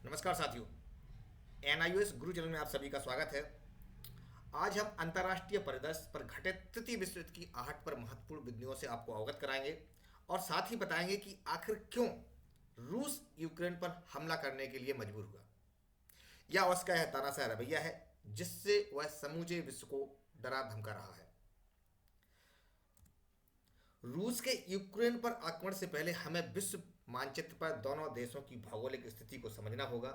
नमस्कार साथियों। एनआईओएस गुरु चैनल में आप सभी का स्वागत है। आज हम अंतर्राष्ट्रीय परिदृश्य पर घटित तृतीय विश्व युद्ध की आहट पर महत्वपूर्ण बिंदुओं से आपको अवगत कराएंगे और साथ ही बताएंगे कि आखिर क्यों रूस यूक्रेन पर हमला करने के लिए मजबूर हुआ। यह उसका है तानाशाह रवैया है जिससे वह समूचे विश्व को डरा धमका रहा है। रूस के यूक्रेन पर आक्रमण से पहले हमें विश्व मानचित्र पर दोनों देशों की भौगोलिक स्थिति को समझना होगा,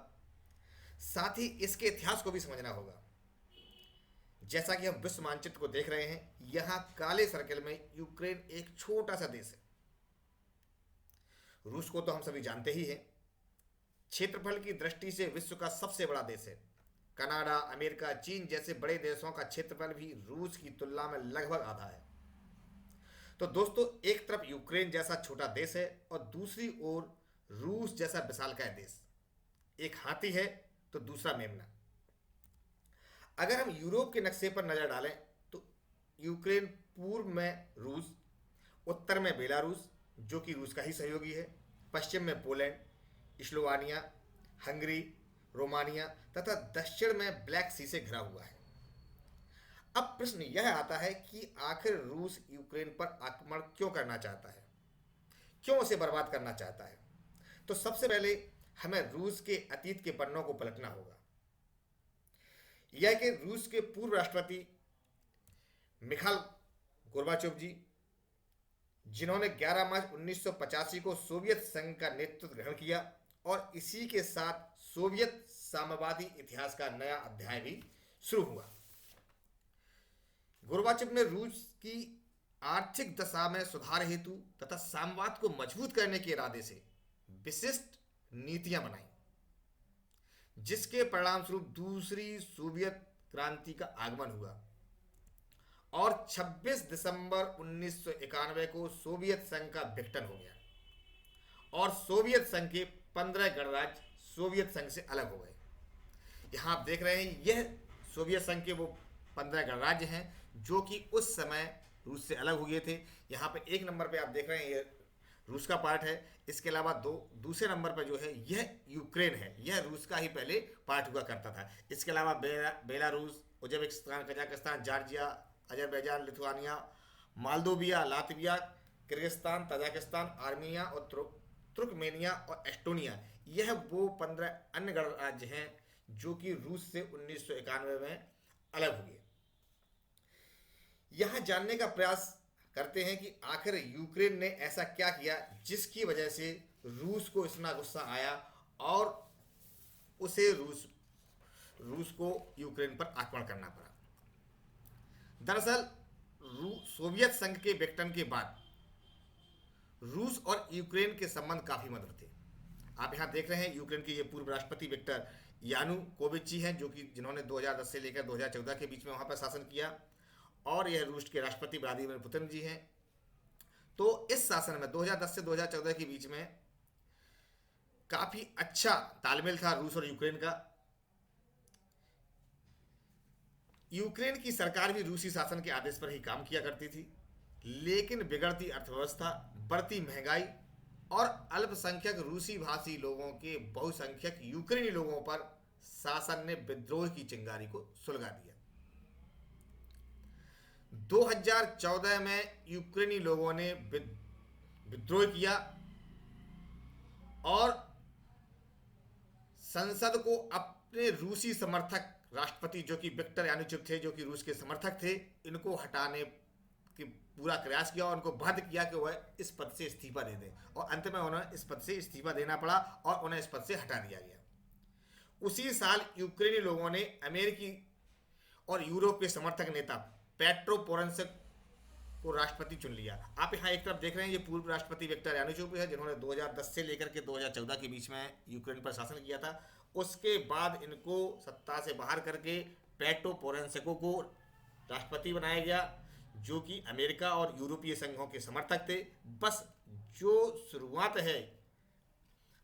साथ ही इसके इतिहास को भी समझना होगा। जैसा कि हम विश्व मानचित्र को देख रहे हैं, यहाँ काले सर्कल में यूक्रेन एक छोटा सा देश है। रूस को तो हम सभी जानते ही हैं, क्षेत्रफल की दृष्टि से विश्व का सबसे बड़ा देश है। कनाडा, अमेरिका, चीन जैसे बड़े देशों का क्षेत्रफल भी रूस की तुलना में लगभग आधा है। तो दोस्तों, एक तरफ यूक्रेन जैसा छोटा देश है और दूसरी ओर रूस जैसा विशालकाय देश। एक हाथी है तो दूसरा मेमना। अगर हम यूरोप के नक्शे पर नजर डालें तो यूक्रेन पूर्व में रूस, उत्तर में बेलारूस जो कि रूस का ही सहयोगी है, पश्चिम में पोलैंड, स्लोवानिया, हंगरी, रोमानिया तथा दक्षिण में ब्लैक सी से घिरा हुआ है। अब प्रश्न यह आता है कि आखिर रूस यूक्रेन पर आक्रमण क्यों करना चाहता है, क्यों उसे बर्बाद करना चाहता है। तो सबसे पहले हमें रूस के अतीत के पन्नों को पलटना होगा। यह कि रूस के पूर्व राष्ट्रपति मिखाइल गोर्बाचोव जी, जिन्होंने 11 मार्च 1985 को सोवियत संघ का नेतृत्व ग्रहण किया और इसी के साथ सोवियत साम्यवादी इतिहास का नया अध्याय भी शुरू हुआ। गोर्बाचोव ने रूस की आर्थिक दशा में सुधार हेतु तथा साम्यवाद को मजबूत करने के इरादे से विशिष्ट नीतियां बनाई, जिसके परिणाम स्वरूप दूसरी सोवियत क्रांति का आगमन हुआ और 26 दिसंबर 1991 को सोवियत संघ का विघटन हो गया और सोवियत संघ के 15 गणराज्य सोवियत संघ से अलग हो गए। यहां आप देख रहे हैं, यह सोवियत संघ के वो 15 गणराज्य हैं जो कि उस समय रूस से अलग हुए थे। यहाँ पे एक नंबर पे आप देख रहे हैं, ये रूस का पार्ट है। इसके अलावा दूसरे नंबर पर जो है यह यूक्रेन है, यह रूस का ही पहले पार्ट हुआ करता था। इसके अलावा Belarus, Uzbekistan, Kazakhstan, Georgia, Azerbaijan, Lithuania, Moldova, Latvia, Kyrgyzstan, Tajikistan, Armenia और तुर्कमेनिया और एस्टोनिया, यह वो 15 अन्य गणराज्य हैं जो कि रूस से 1991 में अलग हुए। यह जानने का प्रयास करते हैं कि आखिर यूक्रेन ने ऐसा क्या किया जिसकी वजह से रूस को इतना गुस्सा आया और उसे रूस को यूक्रेन पर आक्रमण करना पड़ा। दरअसल सोवियत संघ के विघटन के बाद रूस और यूक्रेन के संबंध काफी मधुर थे। आप यहाँ देख रहे हैं, यूक्रेन के ये पूर्व राष्ट्रपति विक्टर यानुकोविच जी हैं जो कि जिन्होंने 2010 से लेकर 2014 के बीच में वहाँ पर शासन किया, और यह रूस के राष्ट्रपति व्लादिमीर पुतिन जी हैं। तो इस शासन में 2010 से 2014 के बीच में काफी अच्छा तालमेल था रूस और यूक्रेन का। यूक्रेन की सरकार भी रूसी शासन के आदेश पर ही काम किया करती थी, लेकिन बिगड़ती अर्थव्यवस्था, बढ़ती महंगाई और अल्पसंख्यक रूसी भाषी लोगों के बहुसंख्यक यूक्रेनी लोगों पर शासन ने विद्रोह की चिंगारी को सुलगा दिया। 2014 में यूक्रेनी लोगों ने विद्रोह किया और संसद को अपने रूसी समर्थक राष्ट्रपति जो कि विक्टर यानुकोविच थे, जो कि रूस के समर्थक थे, इनको हटाने की पूरा प्रयास किया और उनको बाध्य किया कि वह इस पद से इस्तीफा दे दें, और अंत में उन्हें इस पद से इस्तीफा देना पड़ा और उन्हें इस पद से हटा दिया गया। उसी साल यूक्रेनी लोगों ने अमेरिकी और यूरोप के समर्थक नेता पेट्रो पोरोशेंको को राष्ट्रपति चुन लिया। आप यहाँ एक तरफ देख रहे हैं, ये पूर्व राष्ट्रपति विक्टर यानुकोविच है जिन्होंने 2010 से लेकर के 2014 के बीच में यूक्रेन पर शासन किया था। उसके बाद इनको सत्ता से बाहर करके पेट्रो पोरोशेंको को राष्ट्रपति बनाया गया जो कि अमेरिका और यूरोपीय संघों के समर्थक थे। बस जो शुरुआत है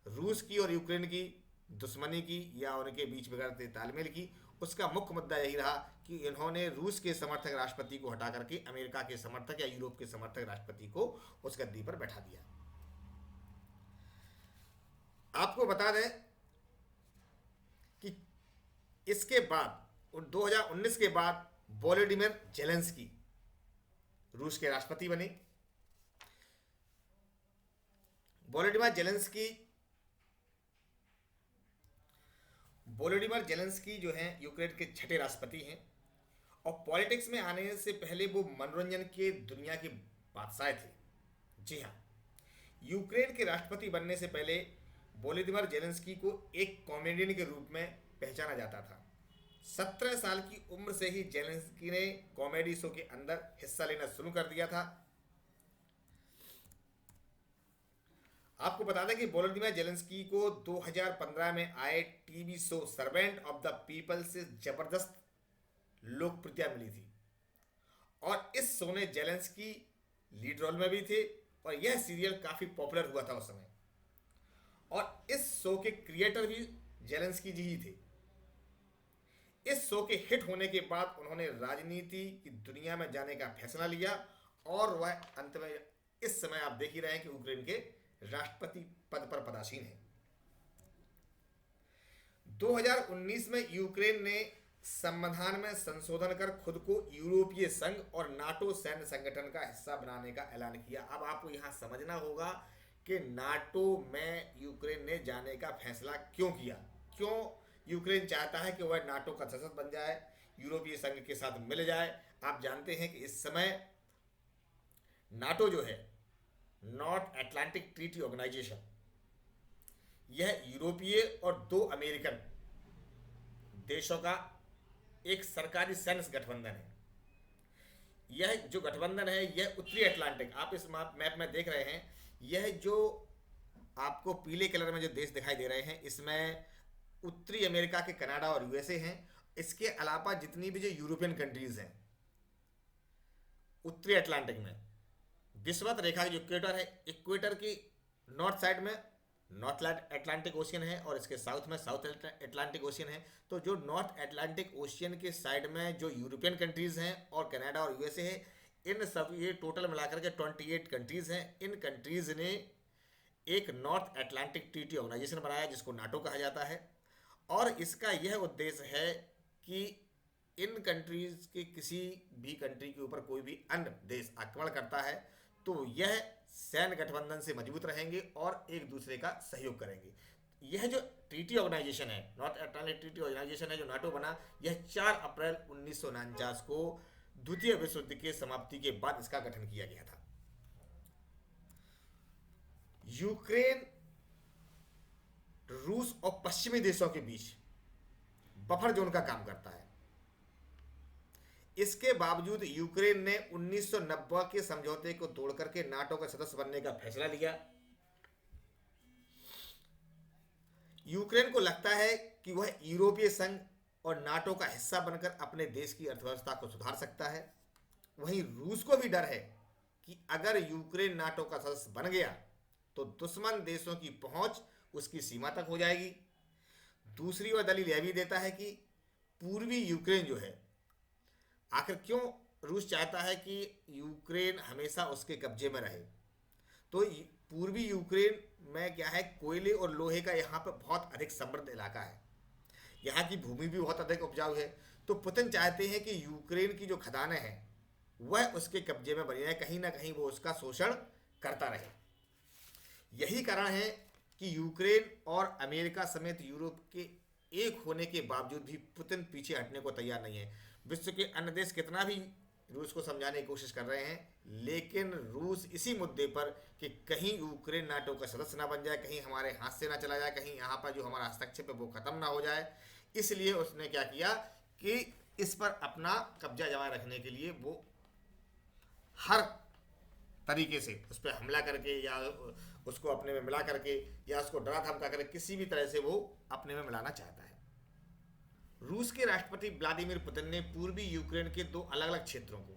रूस की और यूक्रेन की दुश्मनी की या उनके बीच बिगड़ते तालमेल की, उसका मुख्य मुद्दा यही रहा कि इन्होंने रूस के समर्थक राष्ट्रपति को हटा करके अमेरिका के समर्थक या यूरोप के समर्थक राष्ट्रपति को उस गद्दी पर बैठा दिया। आपको बता दें इसके बाद 2019 के बाद वोलोडिमिर जेलेंस्की रूस के राष्ट्रपति बने। वोलोडिमिर जेलेंस्की वोलोडिमिर जेलेंस्की जो हैं यूक्रेन के छठे राष्ट्रपति हैं और पॉलिटिक्स में आने से पहले वो मनोरंजन के दुनिया के बादशाह थे। जी हाँ, यूक्रेन के राष्ट्रपति बनने से पहले वोलोदिमिर जेलेंस्की को एक कॉमेडियन के रूप में पहचाना जाता था। 17 साल की उम्र से ही जेलेंस्की ने कॉमेडी शो के अंदर हिस्सा लेना शुरू कर दिया था। आपको बता दें कि वोलोदिमिर जेलेंस्की को 2015 में आए TV show servant of the people से जबरदस्त लोकप्रियता मिली थी और इस शो ने जेलेंस्की लीड रोल में भी थे और यह सीरियल काफी पॉपुलर हुआ था उस समय। और इस शो के क्रिएटर भी जेलेंस्की जी ही थे। इस शो के हिट होने के बाद उन्होंने राजनीति की दुनिया में जाने का फैसला लिया और वह अंत में इस समय आप देख ही रहे हैं कि यूक्रेन के राष्ट्रपति पद पर पदासीन है। 2019 में यूक्रेन ने संविधान में संशोधन कर खुद को यूरोपीय संघ और नाटो सैन्य संगठन का हिस्सा बनाने का ऐलान किया। अब आपको यहां समझना होगा कि नाटो में यूक्रेन ने जाने का फैसला क्यों किया, क्यों यूक्रेन चाहता है कि वह नाटो का सदस्य बन जाए, यूरोपीय संघ के साथ मिल जाए। आप जानते हैं कि इस समय नाटो जो है, नॉर्थ अटलांटिक ट्रीटी ऑर्गेनाइजेशन, यह यूरोपीय और 2 अमेरिकन देशों का एक सरकारी सैन्य गठबंधन है। यह जो गठबंधन है यह उत्तरी अटलांटिक, आप इस मैप में देख रहे हैं, यह जो आपको पीले कलर में जो देश दिखाई दे रहे हैं इसमें उत्तरी अमेरिका के कनाडा और यूएसए हैं। इसके अलावा जितनी भी जो यूरोपियन कंट्रीज हैं उत्तरी अटलांटिक में, विषुवत रेखा जो इक्वेटर है, इक्वेटर की नॉर्थ साइड में नॉर्थ अटलांटिक ओशियन है और इसके साउथ में साउथ अटलांटिक ओशियन है। तो जो नॉर्थ अटलांटिक ओशियन के साइड में जो यूरोपियन कंट्रीज हैं और कनाडा और यूएसए है, इन सब ये टोटल मिलाकर के 28 कंट्रीज हैं। इन कंट्रीज ने एक नॉर्थ अटलांटिक ट्रीटी ऑर्गेनाइजेशन बनाया जिसको नाटो कहा जाता है और इसका यह उद्देश्य है कि इन कंट्रीज के किसी भी कंट्री के ऊपर कोई भी अन्य देश आक्रमण करता है तो यह सैन्य गठबंधन से मजबूत रहेंगे और एक दूसरे का सहयोग करेंगे। यह जो ट्रीटी ऑर्गेनाइजेशन है, नॉर्थ अटलांटिक ट्रीटी ऑर्गेनाइजेशन है जो नाटो बना, यह 4 अप्रैल 1949 को द्वितीय विश्व युद्ध की समाप्ति के बाद इसका गठन किया गया था। यूक्रेन रूस और पश्चिमी देशों के बीच बफर जोन का काम करता है। इसके बावजूद यूक्रेन ने 1990 के समझौते को तोड़ करके नाटो का सदस्य बनने का फैसला लिया। यूक्रेन को लगता है कि वह यूरोपीय संघ और नाटो का हिस्सा बनकर अपने देश की अर्थव्यवस्था को सुधार सकता है। वहीं रूस को भी डर है कि अगर यूक्रेन नाटो का सदस्य बन गया तो दुश्मन देशों की पहुंच उसकी सीमा तक हो जाएगी। दूसरी ओर दलील यह भी देता है कि पूर्वी यूक्रेन जो है, आखिर क्यों रूस चाहता है कि यूक्रेन हमेशा उसके कब्जे में रहे, तो पूर्वी यूक्रेन में क्या है, कोयले और लोहे का यहाँ पर बहुत अधिक समृद्ध इलाका है, यहाँ की भूमि भी बहुत अधिक उपजाऊ है। तो पुतिन चाहते हैं कि यूक्रेन की जो खदानें हैं वह उसके कब्जे में बनी रहे, कहीं ना कहीं वो उसका शोषण करता रहे। यही कारण है कि यूक्रेन और अमेरिका समेत यूरोप के एक होने के बावजूद भी पुतिन पीछे हटने को तैयार नहीं है। विश्व के अन्य देश कितना भी रूस को समझाने की कोशिश कर रहे हैं, लेकिन रूस इसी मुद्दे पर कि कहीं यूक्रेन नाटो का सदस्य ना बन जाए, कहीं हमारे हाथ से ना चला जाए, कहीं यहाँ पर जो हमारा हस्तक्षेप है वो खत्म ना हो जाए, इसलिए उसने क्या किया कि इस पर अपना कब्जा जमा रखने के लिए वो हर तरीके से उस पर हमला करके या उसको अपने में मिला करके या उसको डरा धमका करके किसी भी तरह से वो अपने में मिलाना चाहता है। रूस के राष्ट्रपति व्लादिमीर पुतिन ने पूर्वी यूक्रेन के 2 अलग अलग क्षेत्रों को,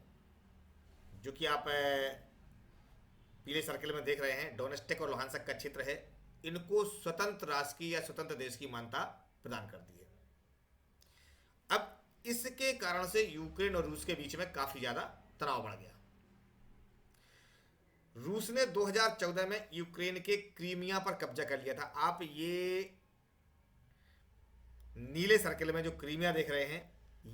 जो कि आप पीले सर्कल में देख रहे हैं, डोनेस्टिक और लुहांस्क का क्षेत्र है, इनको स्वतंत्र राष्ट्र की या स्वतंत्र देश की मान्यता प्रदान कर दी है। अब इसके कारण से यूक्रेन और रूस के बीच में काफी ज्यादा तनाव बढ़ गया। रूस ने 2014 में यूक्रेन के क्रीमिया पर कब्जा कर लिया था। आप ये नीले सर्कल में जो क्रीमिया देख रहे हैं,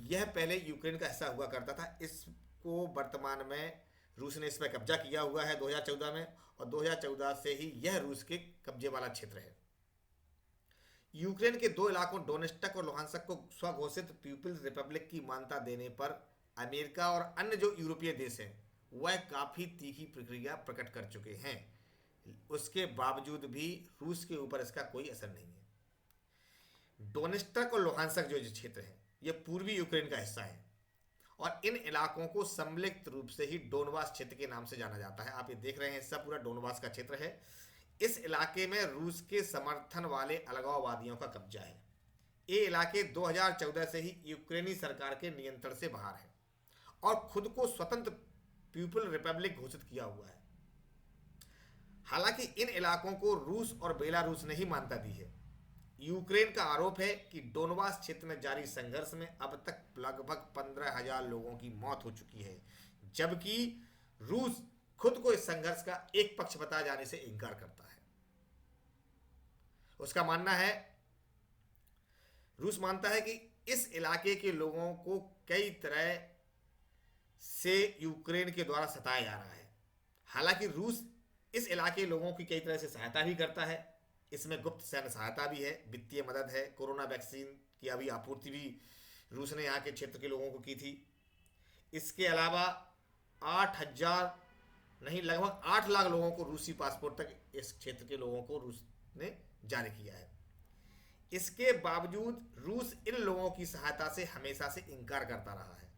यह पहले यूक्रेन का हिस्सा हुआ करता था। इसको वर्तमान में रूस ने इस पर कब्जा किया हुआ है 2014 में, और 2014 से ही यह रूस के कब्जे वाला क्षेत्र है। यूक्रेन के दो इलाकों डोनेस्टक और लुहांस्क को स्वघोषित पीपुल्स रिपब्लिक की मान्यता देने पर अमेरिका और अन्य जो यूरोपीय देश हैं वह काफ़ी तीखी प्रतिक्रिया प्रकट कर चुके हैं। उसके बावजूद भी रूस के ऊपर इसका कोई असर नहीं है। डोनेस्टक और लुहांस्क जो क्षेत्र है ये पूर्वी यूक्रेन का हिस्सा है, और इन इलाकों को सम्मिलित रूप से ही डोनबास क्षेत्र के नाम से जाना जाता है। आप ये देख रहे हैं, हिस्सा पूरा डोनबास का क्षेत्र है। इस इलाके में रूस के समर्थन वाले अलगाववादियों का कब्जा है। ये इलाके 2014 से ही यूक्रेनी सरकार के नियंत्रण से बाहर है और खुद को स्वतंत्र पीपुल रिपब्लिक घोषित किया हुआ है। हालांकि इन इलाकों को रूस और बेलारूस ने ही मान्यता दी है। यूक्रेन का आरोप है कि डोनबास क्षेत्र में जारी संघर्ष में अब तक लगभग 15,000 लोगों की मौत हो चुकी है, जबकि रूस खुद को इस संघर्ष का एक पक्ष बताए जाने से इनकार करता है। उसका मानना है, रूस मानता है कि इस इलाके के लोगों को कई तरह से यूक्रेन के द्वारा सताया जा रहा है। हालांकि रूस इस इलाके के लोगों की कई तरह से सहायता भी करता है। इसमें गुप्त सैन्य सहायता भी है, वित्तीय मदद है, कोरोना वैक्सीन की अभी आपूर्ति भी रूस ने यहाँ के क्षेत्र के लोगों को की थी। इसके अलावा 8,000 नहीं, लगभग 8 लाख लोगों को रूसी पासपोर्ट तक इस क्षेत्र के लोगों को रूस ने जारी किया है। इसके बावजूद रूस इन लोगों की सहायता से हमेशा से इनकार करता रहा है।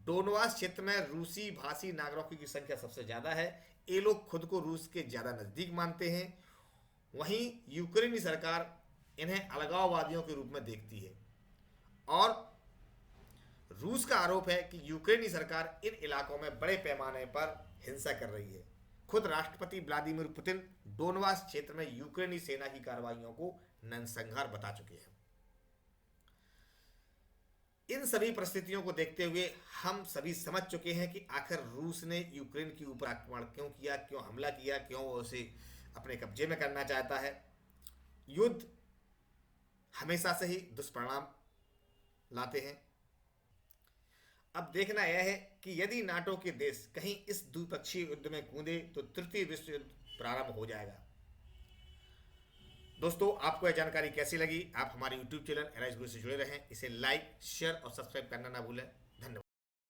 डोनबास क्षेत्र में रूसी भाषी नागरिकों की संख्या सबसे ज़्यादा है। ये लोग खुद को रूस के ज़्यादा नज़दीक मानते हैं। वहीं यूक्रेनी सरकार इन्हें अलगाववादियों के रूप में देखती है, और रूस का आरोप है कि यूक्रेनी सरकार इन इलाकों में बड़े पैमाने पर हिंसा कर रही है। खुद राष्ट्रपति व्लादिमीर पुतिन डोनबास क्षेत्र में यूक्रेनी सेना की कार्रवाइयों को नरसंहार बता चुके हैं। इन सभी परिस्थितियों को देखते हुए हम सभी समझ चुके हैं कि आखिर रूस ने यूक्रेन के ऊपर आक्रमण क्यों किया, क्यों हमला किया, क्यों वो उसे अपने कब्जे में करना चाहता है। युद्ध हमेशा से ही दुष्परिणाम लाते हैं। अब देखना यह है कि यदि नाटो के देश कहीं इस द्विपक्षीय युद्ध में कूदे तो तृतीय विश्व युद्ध प्रारंभ हो जाएगा। दोस्तों, आपको यह जानकारी कैसी लगी? आप हमारे YouTube चैनल एनालिस्ट गुरु से जुड़े रहें। इसे लाइक, शेयर और सब्सक्राइब करना ना भूलें।